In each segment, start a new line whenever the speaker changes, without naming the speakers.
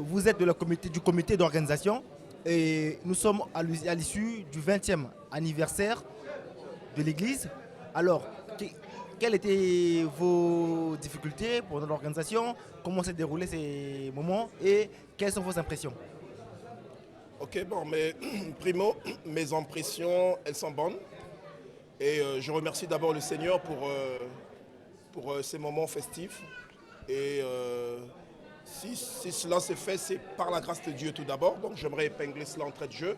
Vous êtes du comité d'organisation et nous sommes à l'issue du 20e anniversaire de l'église. Alors, quelles étaient vos difficultés pour l'organisation? Comment s'est déroulé ces moments et quelles sont vos impressions?
Ok, bon, mais primo, mes impressions, elles sont bonnes. Et je remercie d'abord le Seigneur pour ces moments festifs. Et si cela s'est fait, c'est par la grâce de Dieu tout d'abord. Donc j'aimerais épingler cela en trait de jeu.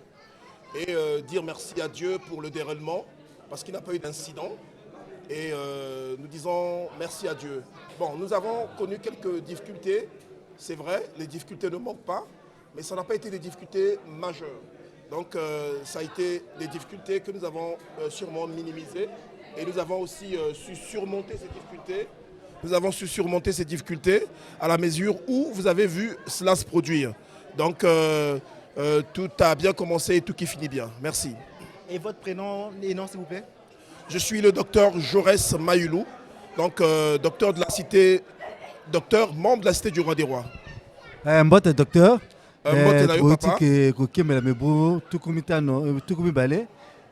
Et dire merci à Dieu pour le déroulement, parce qu'il n'y a pas eu d'incident. Et nous disons merci à Dieu. Bon, nous avons connu quelques difficultés, c'est vrai, les difficultés ne manquent pas, mais ça n'a pas été des difficultés majeures. Donc ça a été des difficultés que nous avons sûrement minimisées et nous avons aussi su surmonter ces difficultés. Nous avons su surmonter ces difficultés à la mesure où vous avez vu cela se produire. Donc tout a bien commencé et tout qui finit bien. Merci.
Et votre prénom et nom, s'il vous plaît?
Je suis le docteur Jaurès Mayulu, donc docteur de la cité, docteur membre de la cité du roi des rois.
Mbote docteur,
Mbote na yo papa.
kokemela mebu tukumi bale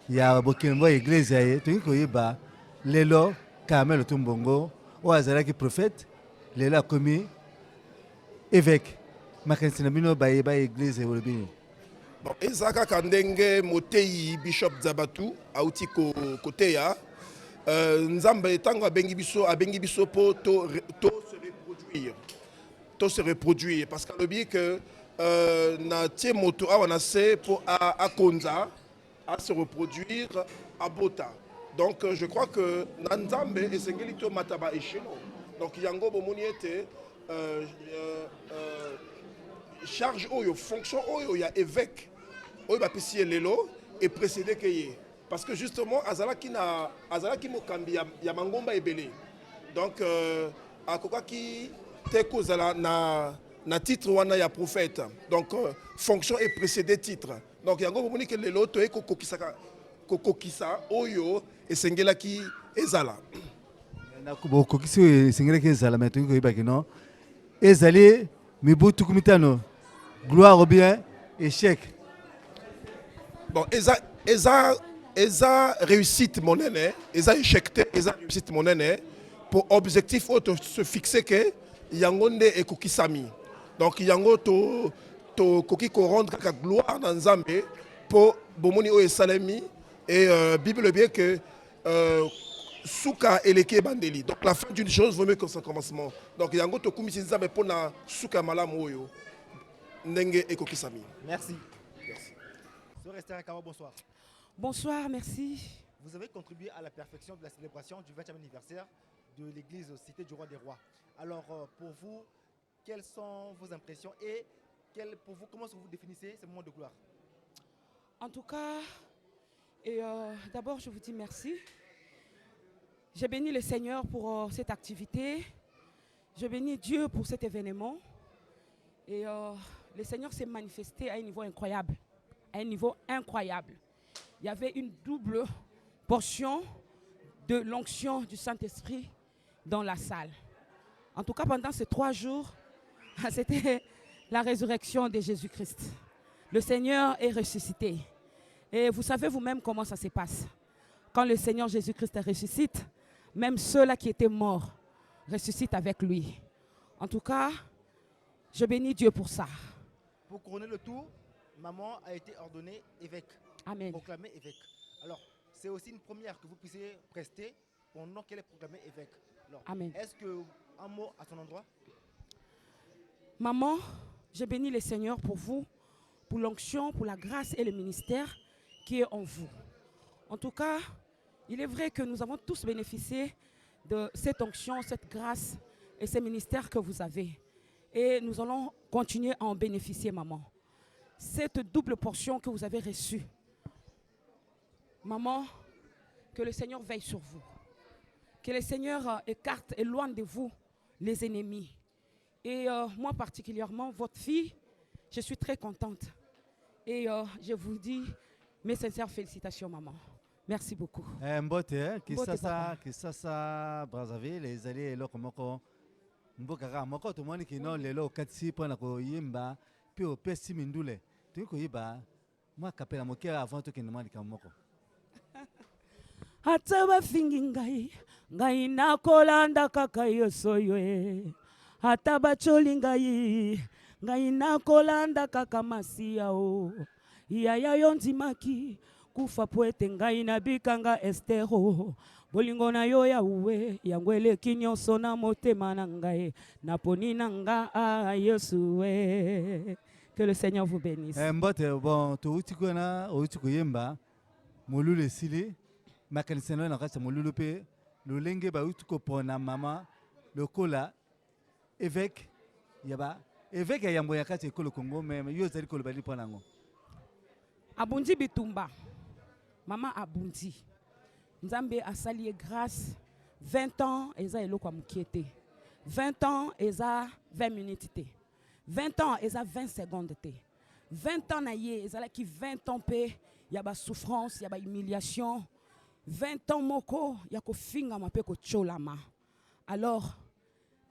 ya bokembo iglesia ye toki koyeba lelo Kamel Tumbongo o azalaki prophète lelo akomi évêque makanisi na bino bayeba église olobini.
Bon, ezaka kandenge motei bishop Zabatu auti koteya nzambe tango abengi biso po to se reproduire. To se reproduire parce que le que na tie moto awana se po a konza à se reproduire à Bota. Donc je crois que na nzambe esengeli to mataba eshino. Donc yango bomoni ete charge oyo fonction oyo ya évêque oyo bapesi lelo et précédé que ye parce que justement azalaki mokambi ya mangomba ebele donc akokaki te kozala na titre wana ya prophète donc fonction et précédé titre donc yango bomoni que lelo to kokokisa oyo esengelaki ezala
nakokokisi oyo esengelaki ezala mais toki koyeba kino ezali mibu tukumi tano gloire ou bien échec.
Bon, eza réussite mon aîné, eza échec te, eza réussite mon aîné pour objectif auto se fixer que yangonde ekokisami. Donc yango to koki ko rendre ka gloire dans Nzambe pour bomoni o esalemi et Bible bien que souka eleke bandeli. Donc la fin d'une chose vaut mieux que son commencement. Donc yango to kumisi Nzambe pour na souka malamu oyo. Ndenge ekokisami.
Merci. Bonsoir.
Bonsoir, merci.
Vous avez contribué à la perfection de la célébration du 20e anniversaire de l'église Cité du Roi des Rois. Alors, pour vous, quelles sont vos impressions et pour vous, comment vous définissez ce moment de gloire?
En tout cas, d'abord, je vous dis merci. J'ai béni le Seigneur pour cette activité. Je bénis Dieu pour cet événement. Et le Seigneur s'est manifesté à un niveau incroyable. À un niveau incroyable. Il y avait une double portion de l'onction du Saint-Esprit dans la salle. En tout cas, pendant ces 3 jours, c'était la résurrection de Jésus-Christ. Le Seigneur est ressuscité. Et vous savez vous-même comment ça se passe. Quand le Seigneur Jésus-Christ ressuscite, même ceux-là qui étaient morts ressuscitent avec lui. En tout cas, je bénis Dieu pour ça.
Pour couronner le tout, maman a été ordonnée évêque.
Amen.
Proclamée évêque. Alors, c'est aussi une première que vous puissiez prester pendant qu'elle est proclamée évêque. Alors,
amen.
Est-ce qu'un mot à son endroit?
Maman, je bénis le Seigneur pour vous, pour l'onction, pour la grâce et le ministère qui est en vous. En tout cas, il est vrai que nous avons tous bénéficié de cette onction, cette grâce et ce ministère que vous avez. Et nous allons continuer à en bénéficier, maman. Cette double portion que vous avez reçue. Maman, que le Seigneur veille sur vous. Que le Seigneur écarte, éloigne de vous les ennemis. Et moi particulièrement, votre fille, je suis très contente. Et je vous dis mes sincères félicitations, maman. Merci beaucoup.
Mbote, Kisasa Brazzaville, les alliés et l'Okomoko, mboka kaka moko tomoni kino lelo okatisi mpona koyemba mpe opesi mindule toyei koyeba mwa kapela moke avant tokende mwa likambo moko.
Ata bafingi ngai ngai nakolanda kaka yoso yo e. Ata bacholi ngai ngai nakolanda kaka masiya o. Yaya yo ndimaki kufa po ete ngai nabikanga Estero. Bolingo na yo ya uwe yango eleki nyonso na motema na ngai naponi na nga Yesu e. Que le Seigneur vous bénisse.
Mbote bon touti kona outi koyemba molulu esili makanisi na kati molulu pe lolenge ba outi kopona mama lokola évêque yaba évêque ya yambo ya kati ekolo Congo même yo zali koloba li pona ngo.
Abundi bitumba. Maman abundi. Nzambe asali grâce 20 ans eza eloko amukiete. 20 ans eza 20 minutes te. 20 ans eza 20 secondes te. 20 ans na ye ezala ki 20 ans pe ya ba souffrance, ya ba humiliation. 20 ans moko ya ko finga ma pe ko cholama. Alors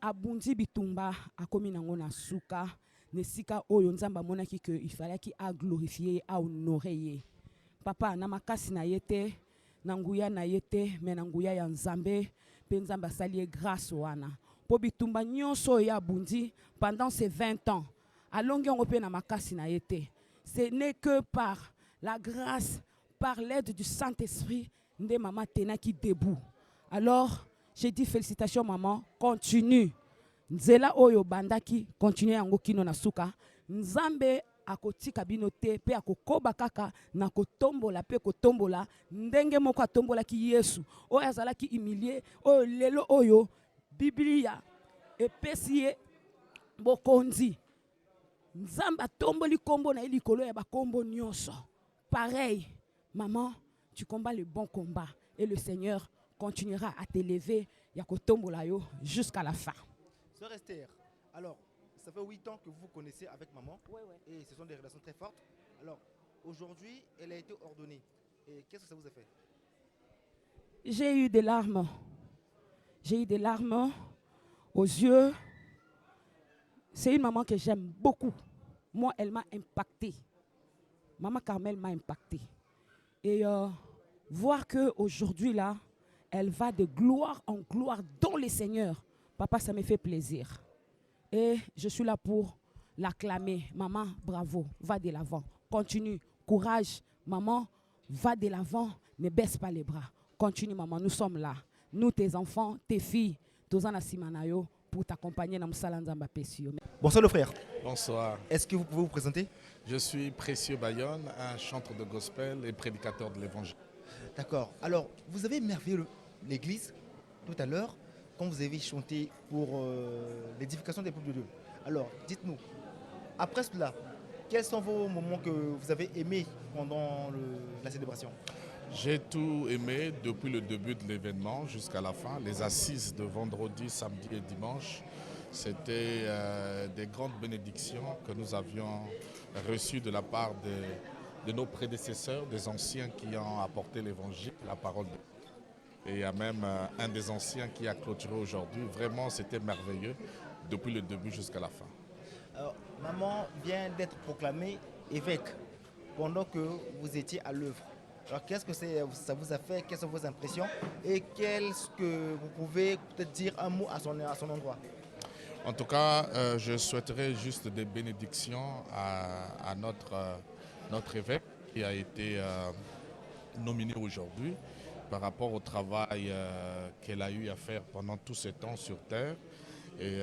abundi bitumba akomi nango na suka nesika oyo nzamba monaki que il fallait ki a glorifier a honorer. Papa na makasi na yete na nguya na yete me na nguya ya nzambe pe nzamba sali grâce wana po bitumba nyonso ya bundi pendant ces 20 ans alongi ngo pe na makasi na yete. Ce n'est que par la grâce, par l'aide du Saint-Esprit nde maman tenaki debout. Alors j'ai dit félicitations maman, continue. Nzela oyo bandaki continue yango kino na suka. Nzambe akotika bino te pe akokoba kaka na kotombola pe kotombola ndenge moko atombola ki Yesu oyo azalaki humilié oyo lelo oyo Biblia epesi ye bokonzi. Nzambe atomboli kombo na likolo ya bakombo nyonso. Pareil, maman, tu combats le bon combat et le Seigneur continuera à t'élever ya kotombola yo jusqu'à la fin.
Sœur Esther, alors ça fait 8 ans que vous vous connaissez avec maman.
Ouais.
Et ce sont des relations très fortes. Alors, aujourd'hui, elle a été ordonnée. Et qu'est-ce que ça vous a fait?
J'ai eu des larmes. J'ai eu des larmes aux yeux. C'est une maman que j'aime beaucoup. Moi, elle m'a impactée. Maman Carmel m'a impactée. Et voir qu'aujourd'hui, là, elle va de gloire en gloire dans le Seigneur. Papa, ça me fait plaisir. Et je suis là pour l'acclamer. Maman, bravo, va de l'avant. Continue, courage. Maman, va de l'avant, ne baisse pas les bras. Continue, maman, nous sommes là. Nous, tes enfants, tes filles, Tozana Simanayo, pour t'accompagner dans Msalanzamba Pessio.
Bonsoir le frère.
Bonsoir.
Est-ce que vous pouvez vous présenter?
Je suis Précieux Bayonne, un chanteur de gospel et prédicateur de l'évangile.
D'accord. Alors, vous avez émerveillé l'église tout à l'heure quand vous avez chanté pour l'édification des peuples de Dieu. Alors, dites-nous, après cela, quels sont vos moments que vous avez aimés pendant la célébration?
J'ai tout aimé depuis le début de l'événement jusqu'à la fin. Les assises de vendredi, samedi et dimanche, c'était des grandes bénédictions que nous avions reçues de la part de nos prédécesseurs, des anciens qui ont apporté l'évangile, la parole de Dieu. Et il y a même un des anciens qui a clôturé aujourd'hui. Vraiment, c'était merveilleux depuis le début jusqu'à la fin.
Alors, maman vient d'être proclamée évêque pendant que vous étiez à l'œuvre. Alors, qu'est-ce que ça vous a fait? Quelles sont vos impressions? Et qu'est-ce que vous pouvez peut-être dire un mot à son endroit?
En tout cas, je souhaiterais juste des bénédictions à notre évêque qui a été nominé aujourd'hui par rapport au travail qu'elle a eu à faire pendant tout ce temps sur Terre et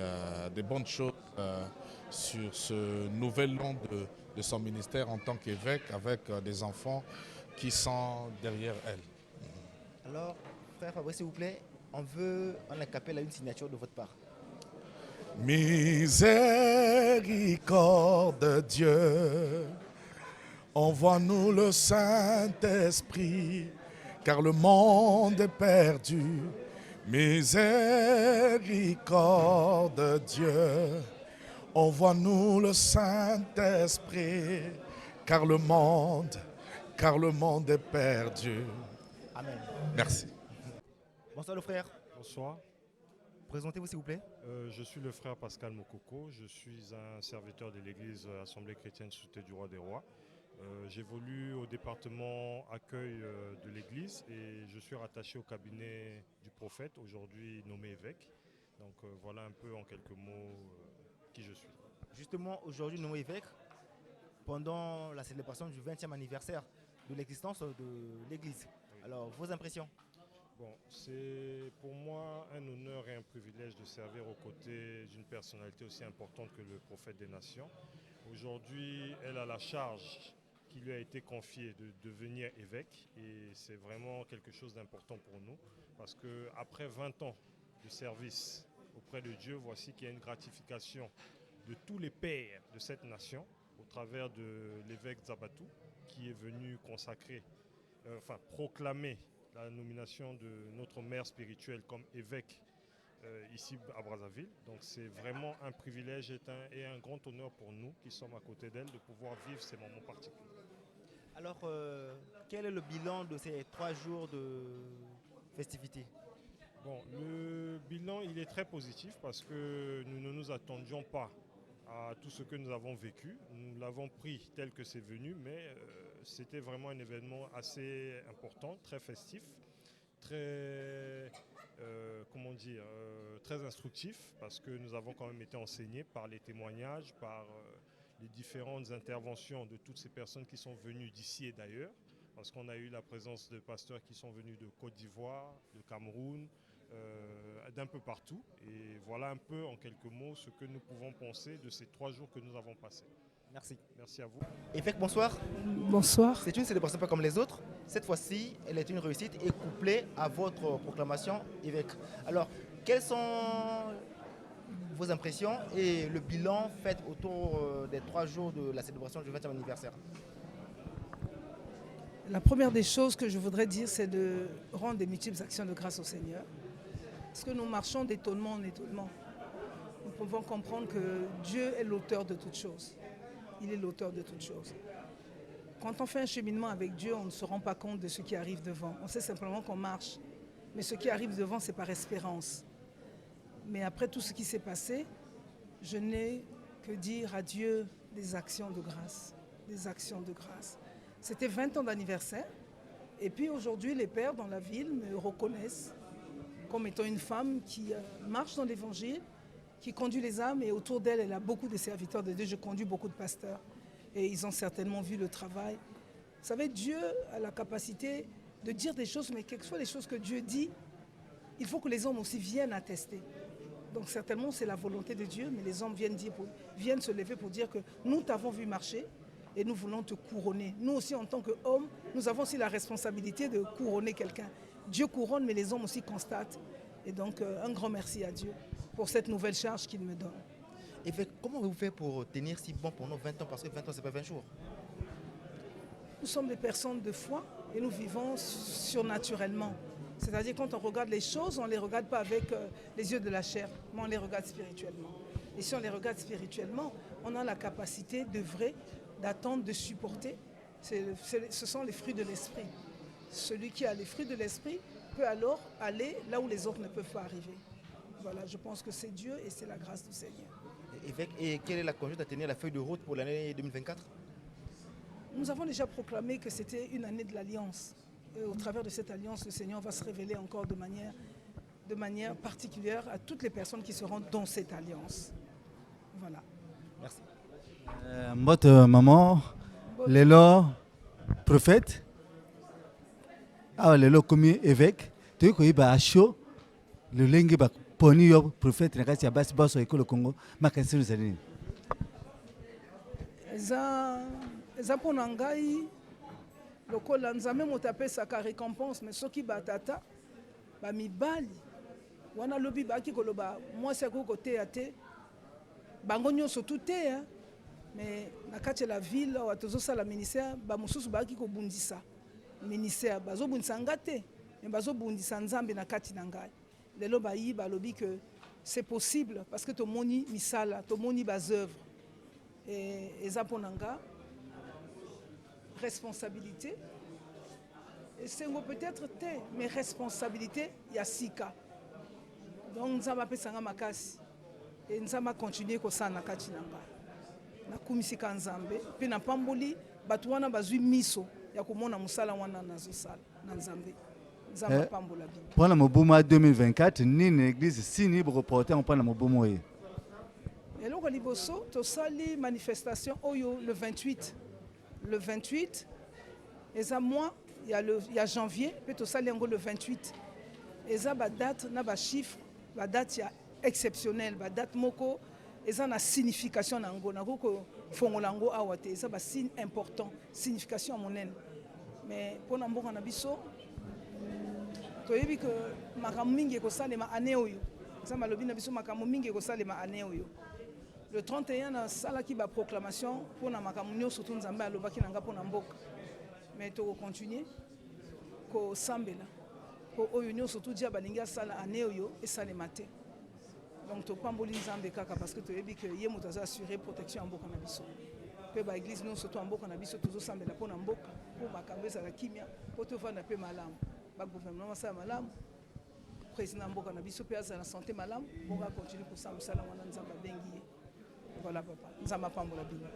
des bonnes choses sur ce nouvel long de son ministère en tant qu'évêque avec des enfants qui sont derrière elle.
Alors, frère Fabrice, s'il vous plaît, on a capé une signature de votre part.
Miséricorde Dieu, envoie-nous le Saint-Esprit, car le monde est perdu. Miséricorde Dieu, envoie-nous le Saint-Esprit, car le monde est perdu.
Amen.
Merci.
Bonsoir le frère.
Bonsoir.
Présentez-vous s'il vous plaît.
Je suis le frère Pascal Mokoko, je suis un serviteur de l'église Assemblée chrétienne Société du Roi des Rois. J'évolue au département accueil de l'église et je suis rattaché au cabinet du prophète, aujourd'hui nommé évêque. Donc voilà un peu en quelques mots qui je suis.
Justement, aujourd'hui, nommé évêque, pendant la célébration du 20e anniversaire de l'existence de l'église. Alors, vos impressions?
Bon, c'est pour moi un honneur et un privilège de servir aux côtés d'une personnalité aussi importante que le prophète des nations. Aujourd'hui, elle a la charge qui lui a été confiée de devenir évêque et c'est vraiment quelque chose d'important pour nous parce qu'après 20 ans de service auprès de Dieu, voici qu'il y a une gratification de tous les pères de cette nation au travers de l'évêque Zabatou qui est venu proclamer la nomination de notre mère spirituelle comme évêque ici à Brazzaville. Donc c'est vraiment un privilège et un grand honneur pour nous qui sommes à côté d'elle de pouvoir vivre ces moments particuliers.
Alors, quel est le bilan de ces 3 jours de festivités?
Bon, le bilan il est très positif parce que nous ne nous attendions pas à tout ce que nous avons vécu. Nous l'avons pris tel que c'est venu, mais c'était vraiment un événement assez important, très festif, très, très instructif, parce que nous avons quand même été enseignés par les témoignages, par les différentes interventions de toutes ces personnes qui sont venues d'ici et d'ailleurs, parce qu'on a eu la présence de pasteurs qui sont venus de Côte d'Ivoire, de Cameroun, d'un peu partout. Et voilà un peu en quelques mots ce que nous pouvons penser de ces 3 jours que nous avons passés.
Merci.
Merci à vous.
Évêque, bonsoir.
Bonsoir.
C'est une célébration pas comme les autres. Cette fois-ci, elle est une réussite et couplée à votre proclamation évêque. Alors, quelles sont vos impressions et le bilan fait autour des 3 jours de la célébration du 20e anniversaire?
La première des choses que je voudrais dire, c'est de rendre des multiples actions de grâce au Seigneur. Parce que nous marchons d'étonnement en étonnement. Nous pouvons comprendre que Dieu est l'auteur de toutes choses. Il est l'auteur de toutes choses. Quand on fait un cheminement avec Dieu, on ne se rend pas compte de ce qui arrive devant. On sait simplement qu'on marche. Mais ce qui arrive devant, c'est par espérance. Mais après tout ce qui s'est passé, je n'ai que dire à Dieu des actions de grâce. Des actions de grâce. C'était 20 ans d'anniversaire. Et puis aujourd'hui, les pères dans la ville me reconnaissent comme étant une femme qui marche dans l'évangile, qui conduit les âmes. Et autour d'elle, elle a beaucoup de serviteurs de Dieu. Je conduis beaucoup de pasteurs. Et ils ont certainement vu le travail. Vous savez, Dieu a la capacité de dire des choses, mais quelquefois les choses que Dieu dit, il faut que les hommes aussi viennent attester. Donc certainement, c'est la volonté de Dieu, mais les hommes viennent se lever pour dire que nous t'avons vu marcher et nous voulons te couronner. Nous aussi, en tant qu'hommes, nous avons aussi la responsabilité de couronner quelqu'un. Dieu couronne, mais les hommes aussi constatent. Et donc, un grand merci à Dieu pour cette nouvelle charge qu'il me donne.
Et comment vous faites pour tenir si bon pendant 20 ans? Parce que 20 ans, ce n'est pas 20 jours.
Nous sommes des personnes de foi et nous vivons surnaturellement. C'est-à-dire quand on regarde les choses, on ne les regarde pas avec les yeux de la chair, mais on les regarde spirituellement. Et si on les regarde spirituellement, on a la capacité d'œuvrer, d'attendre, de supporter. Ce sont les fruits de l'esprit. Celui qui a les fruits de l'esprit peut alors aller là où les autres ne peuvent pas arriver. Voilà, je pense que c'est Dieu et c'est la grâce du Seigneur.
Évêque, et quelle est la conduite à tenir la feuille de route pour l'année 2024?
Nous avons déjà proclamé que c'était une année de l'Alliance. Et au travers de cette alliance, le Seigneur va se révéler encore de manière particulière à toutes les personnes qui seront dans cette alliance. Voilà.
Merci.
Mbote maman, lelo prophète, lelo komi évêque, tu ko iba asho, le lengi ba poni yo prophète na kati ya basi baso ekolo Congo, makasi nous allons.
Eza mpona ngai lokola nzambe moto apesaka récompense, mais soki batata bamibali wana lobi baki koloba mwasi akoki koteya te bango nyonso tu te, mais na kati ya la ville awa tozosala ministère bamosusu baki kobundisa ministère bazobundisa nga te, mais bazobundisa nzambe na kati na ngai. Lelo bayi balobi que c'est possible parce que tomoni misala, tomoni bazœuvre. Et eza mpona nga responsabilité. Et c'est peut-être te, mais responsabilité, il y a 6 cas. donc nzambe apesanga makasi e nzambe akontinue kosala na kati na ngai nakumisika nzambe mpe napamboli bato wana bazwi miso ya komona mosala wana nazosala na nzambe nzambe apambola bino
mpona mobumu ya 2024 nini église sini bokoporte mpona mobumu oyo
eloko liboso tosali manifestation oyo le 28 eza mois ya janvier mpe tosali yango le 28 eza badate na bachiffre badate ya exceptionnel badate moko eza na signification na yango nakoki kofongola yango awa te eza basigne important signification ya monene mais mpona mboka na biso toyebi ke makambo mingi ekosalema ane oyo eza malobi na biso makambo mingi ekosalema ane oyo le 31 nasalaki baproclamation mpona makambo nyonso to nzambe alobaki na nga mpona mboka mais tokocontinue kosambela po oyo nyonso todia balingi asala ane oyo esalema te donc topamboli nzambe kaka parce que toyebi ke ye moto aza assuré protection ya mboka na biso mpe baeglise nyonso to ya mboka na biso tozosambela mpona mboka mpo makambo ezala kimia mpo tovanda mpe malamu bagouvernement basala malamu président ya mboka na biso mpe azala na santé malamu mboka akontinue kosala mosala wana nzambe abengi ye voilà papa nzambe apambola bino